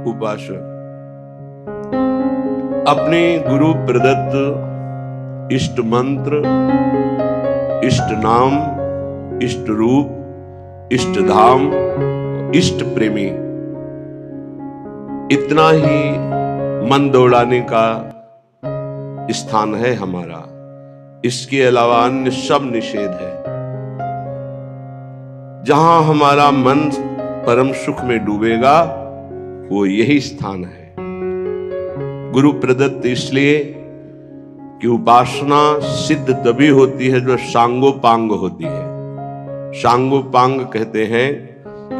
उपासक अपने गुरु प्रदत्त इष्ट मंत्र, इष्ट नाम, इष्ट रूप, इष्ट धाम, इष्ट प्रेमी, इतना ही मन दौड़ाने का स्थान है हमारा। इसके अलावा अन्य सब निषेध है। जहां हमारा मन परम सुख में डूबेगा वो यही स्थान है। गुरु प्रदत्त इसलिए कि उपासना सिद्ध तभी होती है जो सांगोपांग होती है। सांगोपांग कहते हैं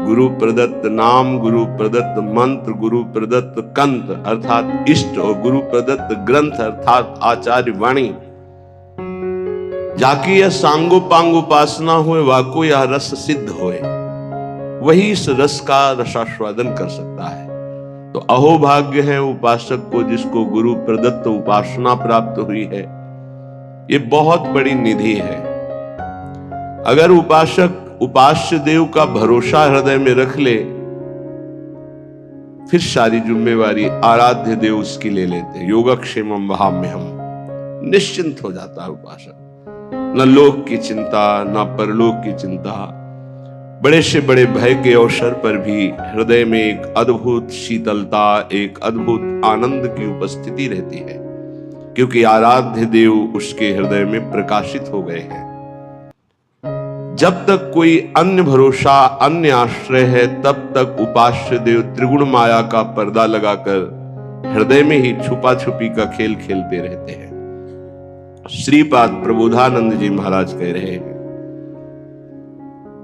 गुरु प्रदत्त नाम, गुरु प्रदत्त मंत्र, गुरु प्रदत्त कंत अर्थात इष्ट और गुरु प्रदत्त ग्रंथ अर्थात आचार्य वाणी। जाकी यह सांगोपांग उपासना हुए, वाको यह रस सिद्ध होए, वही इस रस का रसास्वादन कर सकता है। तो अहोभाग्य है उपासक को जिसको गुरु प्रदत्त उपासना प्राप्त हुई है। ये बहुत बड़ी निधि है। अगर उपासक उपास्य देव का भरोसा हृदय में रख ले, फिर सारी जिम्मेवारी आराध्य देव उसकी ले लेते। योगक्षेमम वहाम्यहम्, निश्चिंत हो जाता है उपासक। न लोक की चिंता, न परलोक की चिंता। बड़े से बड़े भय के अवसर पर भी हृदय में एक अद्भुत शीतलता, एक अद्भुत आनंद की उपस्थिति रहती है, क्योंकि आराध्य देव उसके हृदय में प्रकाशित हो गए हैं। जब तक कोई अन्य भरोसा, अन्य आश्रय है, तब तक उपास्य देव त्रिगुण माया का पर्दा लगाकर हृदय में ही छुपा छुपी का खेल खेलते रहते हैं। श्रीपाद प्रबोधानंद जी महाराज कह रहे हैं,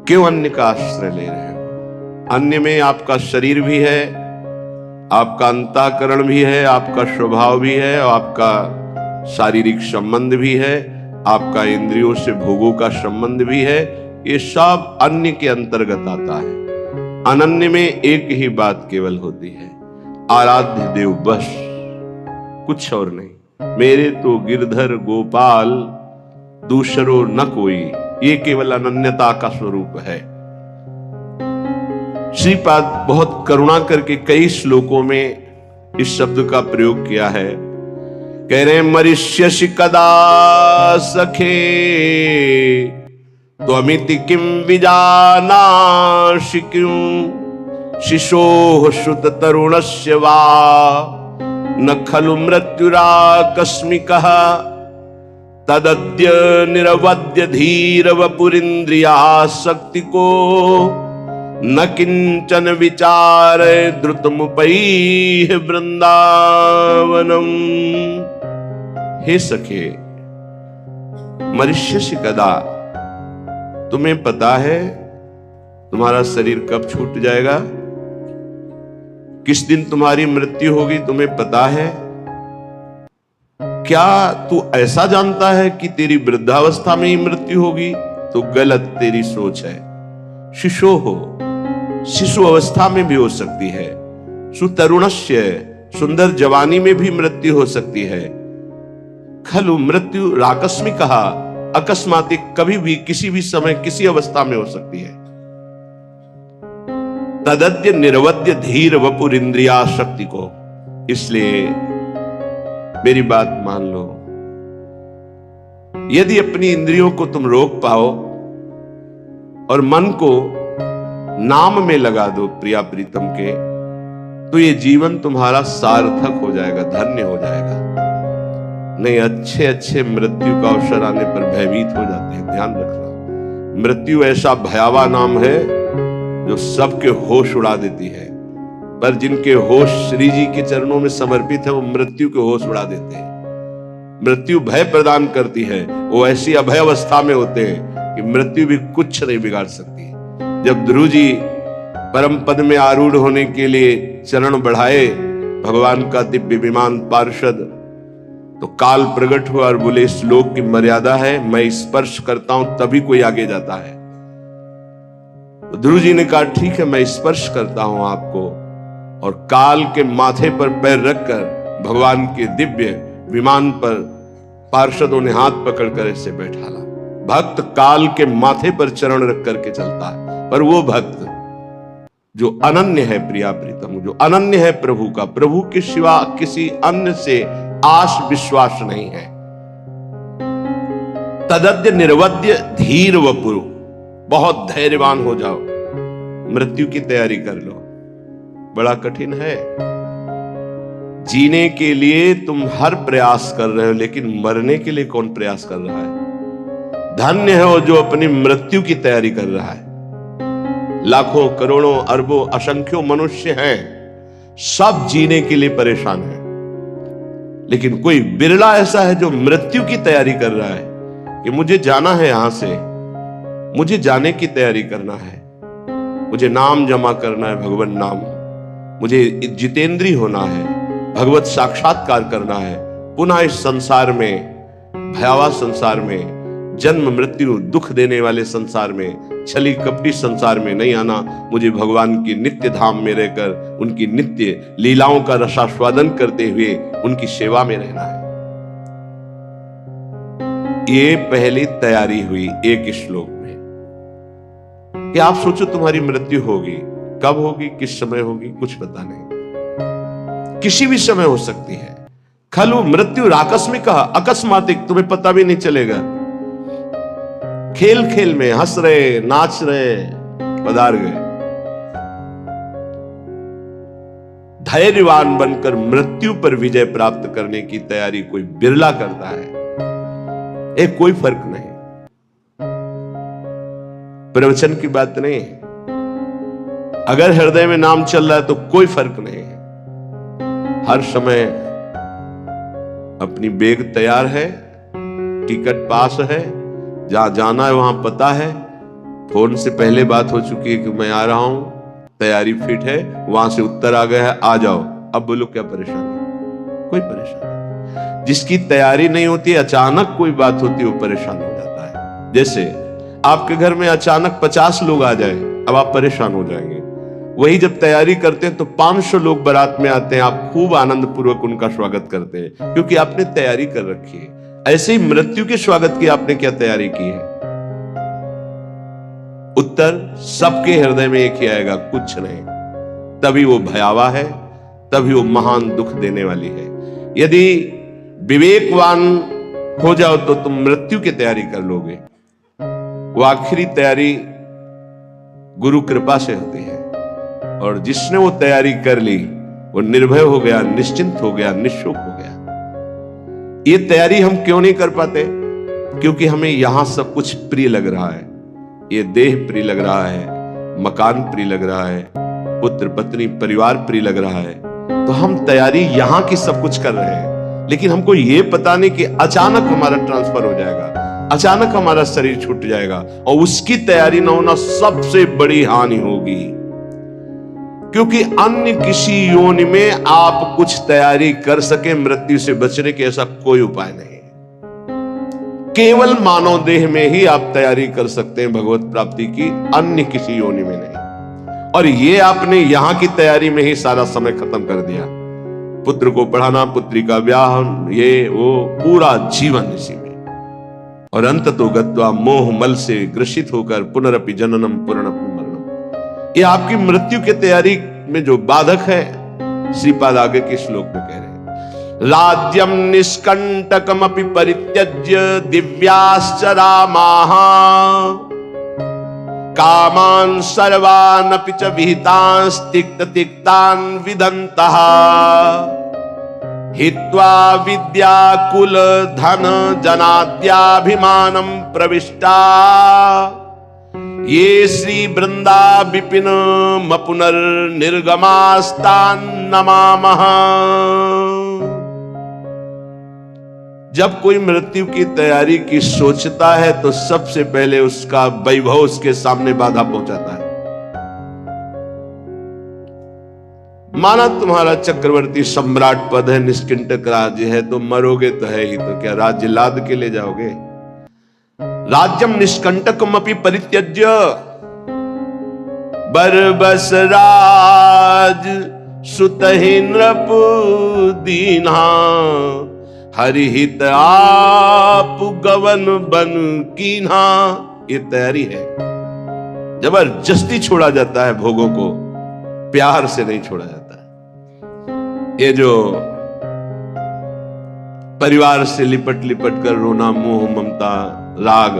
क्यों अन्य का आश्रय ले रहे हो? अन्य में आपका शरीर भी है, आपका अंतःकरण भी है, आपका स्वभाव भी है, आपका शारीरिक संबंध भी है, आपका इंद्रियों से भोगों का संबंध भी है। ये सब अन्य के अंतर्गत आता है। अनन्य में एक ही बात केवल होती है, आराध्य देव बस, कुछ और नहीं। मेरे तो गिरधर गोपाल दूसरो न कोई, ये केवल अनन्यता का स्वरूप है। श्रीपाद बहुत करुणा करके कई श्लोकों में इस शब्द का प्रयोग किया है। कह रहे हैं, मरिष्यसि कदा सखे त्वमिति किम विजानासि क्यों शिशोः सुत तरुणस्य वा न खलु मृत्युराकस्मिकः तदद्य निरवद्य धीर वपुरिन्द्रियासक्ति को न किंचन विचार द्रुतमुपैः वृंदावनम। हे सखे, मरिष्यसि कदा, तुम्हें पता है तुम्हारा शरीर कब छूट जाएगा, किस दिन तुम्हारी मृत्यु होगी, तुम्हें पता है? क्या तू ऐसा जानता है कि तेरी वृद्धावस्था में ही मृत्यु होगी? तो गलत तेरी सोच है। शिशो हो, शिशु अवस्था में भी हो सकती है। सुतरुणस्य, सुंदर जवानी में भी मृत्यु हो सकती है। खलु मृत्यु राकस्मिक कहा, अकस्मातिक, कभी भी किसी भी समय किसी अवस्था में हो सकती है। तदद्य निरवद्य धीर वपुर इंद्रिया शक्ति को। इसलिए मेरी बात मान लो, यदि अपनी इंद्रियों को तुम रोक पाओ और मन को नाम में लगा दो प्रिया प्रीतम के, तो ये जीवन तुम्हारा सार्थक हो जाएगा, धन्य हो जाएगा। नहीं, अच्छे अच्छे मृत्यु का अवसर आने पर भयभीत हो जाते हैं। ध्यान रखना, मृत्यु ऐसा भयावह नाम है जो सबके होश उड़ा देती है, पर जिनके होश श्री जी के चरणों में समर्पित है वो मृत्यु के होश उड़ा देते हैं। मृत्यु भय प्रदान करती है। वो ऐसी अभय अवस्था में होते हैं कि मृत्यु भी कुछ नहीं बिगाड़ सकती। जब ध्रुव जी परम पद में आरूढ़ होने के लिए चरण बढ़ाए भगवान का दिव्य विमान पार्षद, तो काल प्रकट हुआ और बोले, इस लोक की मर्यादा है, मैं स्पर्श करता हूं तभी कोई आगे जाता है। तो ध्रुव जी ने कहा, ठीक है, मैं स्पर्श करता हूं आपको, और काल के माथे पर पैर रखकर भगवान के दिव्य विमान पर पार्षदों ने हाथ पकड़कर ऐसे बैठाला। भक्त काल के माथे पर चरण रख करके चलता है, पर वो भक्त जो अनन्य है प्रिया प्रीतम, जो अनन्य है प्रभु का, प्रभु के सिवा किसी अन्य से आश विश्वास नहीं है। तदद्य निर्वद्य धीर वपुरु, बहुत धैर्यवान हो जाओ, मृत्यु की तैयारी कर लो। बड़ा कठिन है, जीने के लिए तुम हर प्रयास कर रहे हो, लेकिन मरने के लिए कौन प्रयास कर रहा है? धन्य है वो जो अपनी मृत्यु की तैयारी कर रहा है। लाखों करोड़ों अरबों असंख्यों मनुष्य हैं, सब जीने के लिए परेशान है, लेकिन कोई बिरला ऐसा है जो मृत्यु की तैयारी कर रहा है कि मुझे जाना है यहां से, मुझे जाने की तैयारी करना है, मुझे नाम जमा करना है, भगवान नाम, मुझे जितेंद्री होना है, भगवत साक्षात्कार करना है, पुनः इस संसार में, भयावह संसार में, जन्म मृत्यु दुख देने वाले संसार में, छली कपटी संसार में नहीं आना, मुझे भगवान की नित्य धाम में रहकर उनकी नित्य लीलाओं का रसास्वादन करते हुए उनकी सेवा में रहना है। ये पहली तैयारी हुई एक श्लोक में कि आप सोचो तुम्हारी मृत्यु होगी, कब होगी, किस समय होगी, कुछ पता नहीं, किसी भी समय हो सकती है। खलु मृत्यु आकस्मिक अकस्मातिक, तुम्हें पता भी नहीं चलेगा। खेल खेल में हंस रहे, नाच रहे, पधार गए। धैर्यवान बनकर मृत्यु पर विजय प्राप्त करने की तैयारी कोई बिरला करता है, एक कोई फर्क नहीं। प्रवचन की बात नहीं, अगर हृदय में नाम चल रहा है तो कोई फर्क नहीं है। हर समय अपनी बैग तैयार है, टिकट पास है, जहां जाना है वहां पता है, फोन से पहले बात हो चुकी है कि मैं आ रहा हूं, तैयारी फिट है, वहां से उत्तर आ गया है, आ जाओ। अब बोलो क्या परेशानी? कोई परेशानी नहीं। जिसकी तैयारी नहीं होती, अचानक कोई बात होती है, वो परेशान हो जाता है। जैसे आपके घर में अचानक 50 लोग आ जाए, अब आप परेशान हो जाएंगे। वही जब तैयारी करते हैं तो 500 लोग बारात में आते हैं, आप खूब आनंद पूर्वक उनका स्वागत करते हैं, क्योंकि आपने तैयारी कर रखी है। ऐसे ही मृत्यु के स्वागत की आपने क्या तैयारी की है? उत्तर सबके हृदय में एक ही आएगा, कुछ नहीं। तभी वो भयावह है, तभी वो महान दुख देने वाली है। यदि विवेकवान हो जाओ तो तुम मृत्यु की तैयारी कर लोगे। वो आखिरी तैयारी गुरु कृपा से होती है, और जिसने वो तैयारी कर ली वो निर्भय हो गया, निश्चिंत हो गया, निशुक हो गया। ये तैयारी हम क्यों नहीं कर पाते? क्योंकि हमें यहां सब कुछ प्रिय लग रहा है, ये देह प्रिय लग रहा है, मकान प्रिय लग रहा है, पुत्र पत्नी परिवार प्रिय लग रहा है, तो हम तैयारी यहां की सब कुछ कर रहे हैं। लेकिन हमको ये पता नहीं कि अचानक हमारा ट्रांसफर हो जाएगा, अचानक हमारा शरीर छूट जाएगा, और उसकी तैयारी न होना सबसे बड़ी हानि होगी। क्योंकि अन्य किसी योनि में आप कुछ तैयारी कर सके मृत्यु से बचने के, ऐसा कोई उपाय नहीं। केवल मानव देह में ही आप तैयारी कर सकते हैं भगवत प्राप्ति की, अन्य किसी योनि में नहीं। और ये आपने यहां की तैयारी में ही सारा समय खत्म कर दिया। पुत्र को पढ़ाना, पुत्री का ब्याह, ये वो, पूरा जीवन इसी में। और अंत तो गत्वा मोह मल से ग्रसित होकर पुनरपि जननम पुनरपि मरणम। ये आपकी मृत्यु की तैयारी में जो बाधक है, श्रीपाद आगे के श्लोक में कह रहे हैं, राज्यम निष्कंटकमपि परित्यज्य दिव्याश्च रामाः कामान् सर्वानपि च विहितांस्तिक्त तिक्तान् विदन्तः हित्वा विद्याकुल धन जनाद्याभिमानं प्रविष्टा ये श्री वृंदा विपिन मपुनर्निर्गमास्तान् नमामः। जब कोई मृत्यु की तैयारी की सोचता है तो सबसे पहले उसका वैभव उसके सामने बाधा पहुंचाता है। माना तुम्हारा चक्रवर्ती सम्राट पद है, निष्कंटक राज्य है, तो मरोगे तो है ही, तो क्या राज्य लाद के ले जाओगे? राज्यम निष्कंटकमपि परित्यज्य बरबस राज सुतहि नृप दीन्हा हरिहित आप गवन बन कीन्हा। ये तैयारी है। जबरदस्ती छोड़ा जाता है भोगों को, प्यार से नहीं छोड़ा जाता। ये जो परिवार से लिपट लिपट कर रोना, मोह ममता, राग,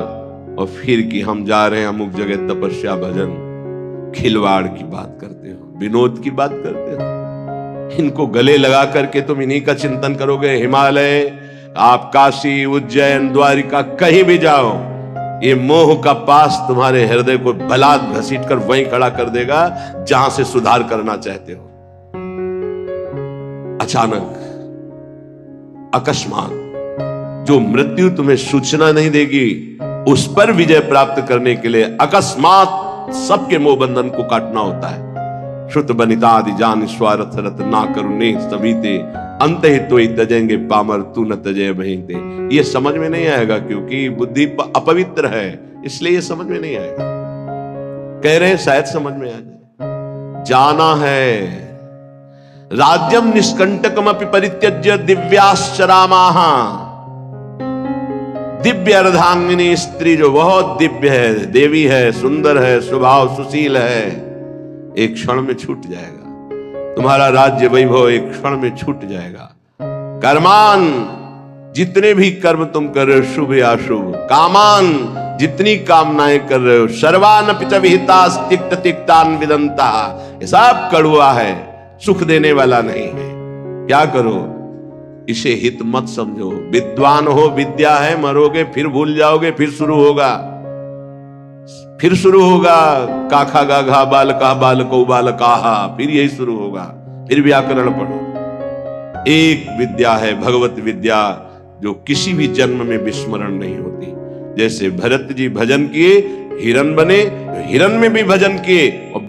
और फिर कि हम जा रहे हैं अमुक जगह तपस्या भजन, खिलवाड़ की बात करते हो, विनोद की बात करते हो। इनको गले लगा करके तुम इन्हीं का चिंतन करोगे। हिमालय, आप काशी, उज्जैन, द्वारिका कहीं भी जाओ, ये मोह का पास तुम्हारे हृदय को बलात् घसीट कर वहीं खड़ा कर देगा जहां से सुधार करना चाहते हो। अचानक, अकस्मात जो मृत्यु तुम्हें सूचना नहीं देगी, उस पर विजय प्राप्त करने के लिए अकस्मात सबके मोह बंधन को काटना होता है। श्रुत बनिता आदि जान स्वार्थ रत ना करुणे सविते, अंत ही तो ही तजेंगे पामर तू न तजय बहिंते। ये समझ में नहीं आएगा क्योंकि बुद्धि अपवित्र है, इसलिए ये समझ में नहीं आएगा। कह रहे हैं शायद समझ में आ जाए। जाना है राज्यम निष्कंटकम अपि परित्यज्य दिव्याश्चरामाः, दिव्य अर्धांगिनी स्त्री जो बहुत दिव्य है, देवी है, सुंदर है, स्वभाव सुशील है, एक क्षण में छूट जाएगा। तुम्हारा राज्य वैभव एक क्षण में छूट जाएगा। कर्मान, जितने भी कर्म तुम कर रहे हो, शुभ या अशुभ, कामान, जितनी कामनाएं कर रहे हो, सर्वान पिच विहिता तिक्त तिक्तान विदंता, ये सब कड़वा है, सुख देने वाला नहीं है। क्या करो, इसे हित मत समझो। विद्वान हो, विद्या है, मरोगे फिर भूल जाओगे, फिर शुरू होगा, फिर शुरू होगा काखा गाघा बालका बालको बालकाहा, फिर यही शुरू होगा, फिर व्याकरण पढ़ो। एक विद्या है भगवत विद्या, जो किसी भी जन्म में विस्मरण नहीं होती। जैसे भरत जी भजन किए, हिरन बने, हिरन में भी भजन किए, और